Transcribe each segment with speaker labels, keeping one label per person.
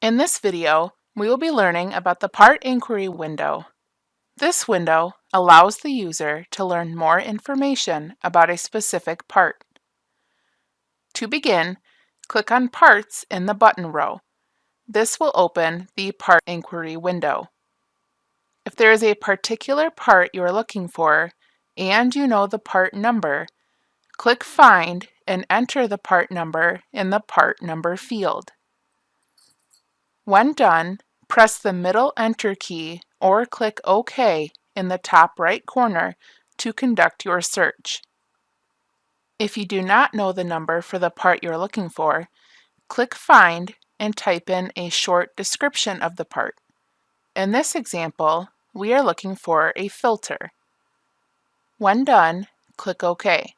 Speaker 1: In this video, we will be learning about the Part Inquiry window. This window allows the user to learn more information about a specific part. To begin, click on Parts in the button row. This will open the Part Inquiry window. If there is a particular part you are looking for and you know the part number, click Find and enter the part number in the Part Number field. When done, press the middle Enter key or click OK in the top right corner to conduct your search. If you do not know the number for the part you're looking for, click Find and type in a short description of the part. In this example, we are looking for a filter. When done, click OK.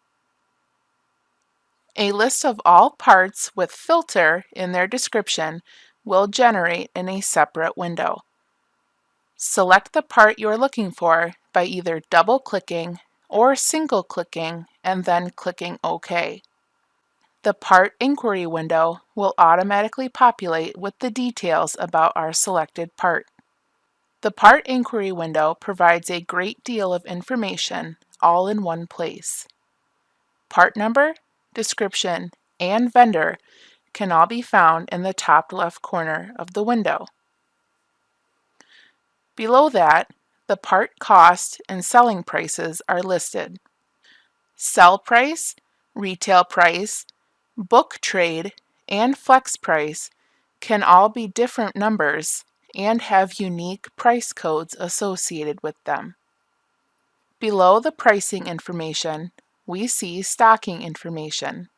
Speaker 1: A list of all parts with filter in their description will generate in a separate window. Select the part you are looking for by either double-clicking or single-clicking and then clicking OK. The Part Inquiry window will automatically populate with the details about our selected part. The Part Inquiry window provides a great deal of information all in one place. Part number, description, and vendor can all be found in the top left corner of the window. Below that, the part cost and selling prices are listed. Sell price, retail price, book trade, and flex price can all be different numbers and have unique price codes associated with them. Below the pricing information, we see stocking information.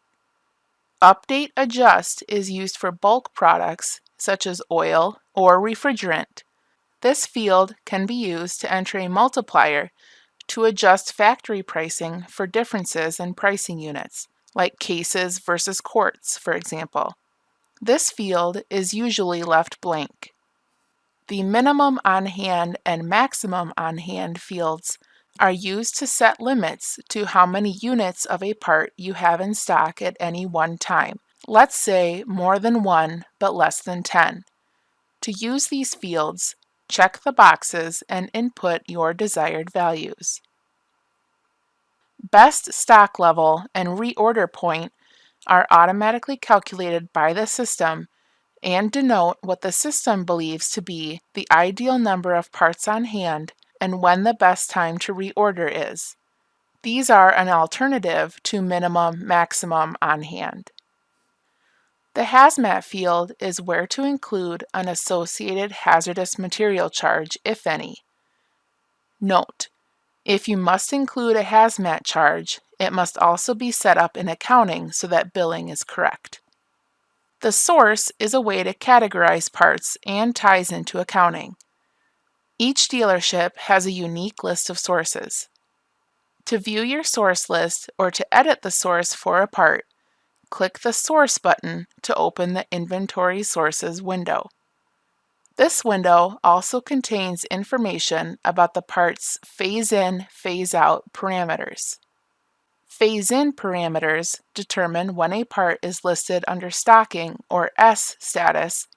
Speaker 1: Update Adjust is used for bulk products such as oil or refrigerant. This field can be used to enter a multiplier to adjust factory pricing for differences in pricing units, like cases versus quarts, for example. This field is usually left blank. The minimum on hand and maximum on hand fields are used to set limits to how many units of a part you have in stock at any one time. Let's say more than 1 but less than 10. To use these fields, check the boxes and input your desired values. Best stock level and reorder point are automatically calculated by the system and denote what the system believes to be the ideal number of parts on hand and when the best time to reorder is. These are an alternative to minimum maximum on hand. The hazmat field is where to include an associated hazardous material charge, if any. Note: if you must include a hazmat charge, it must also be set up in accounting so that billing is correct. The source is a way to categorize parts and ties into accounting. Each dealership has a unique list of sources. To view your source list or to edit the source for a part, click the Source button to open the Inventory Sources window. This window also contains information about the part's phase-in, phase-out parameters. Phase-in parameters determine when a part is listed under stocking or S status,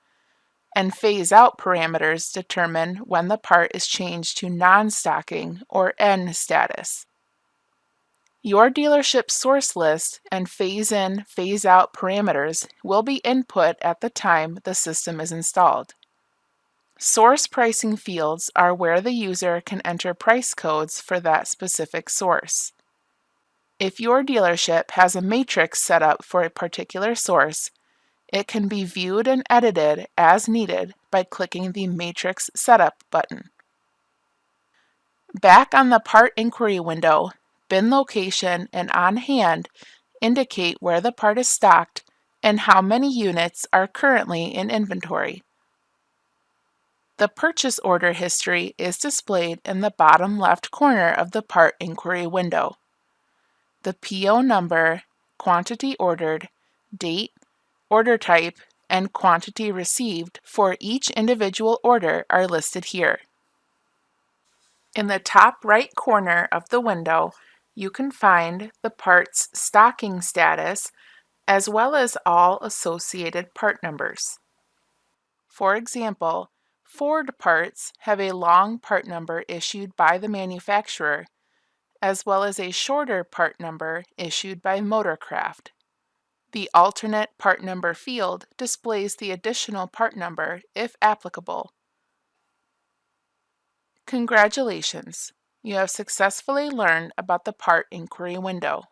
Speaker 1: and phase-out parameters determine when the part is changed to non-stocking or N status. Your dealership source list and phase-in, phase-out parameters will be input at the time the system is installed. Source pricing fields are where the user can enter price codes for that specific source. If your dealership has a matrix set up for a particular source, it can be viewed and edited as needed by clicking the Matrix Setup button. Back on the Part Inquiry window, bin location and on hand indicate where the part is stocked and how many units are currently in inventory. The purchase order history is displayed in the bottom left corner of the Part Inquiry window. The PO number, quantity ordered, date, order type, and quantity received for each individual order are listed here. In the top right corner of the window, you can find the part's stocking status as well as all associated part numbers. For example, Ford parts have a long part number issued by the manufacturer, as well as a shorter part number issued by Motorcraft. The alternate part number field displays the additional part number if applicable. Congratulations! You have successfully learned about the part inquiry window.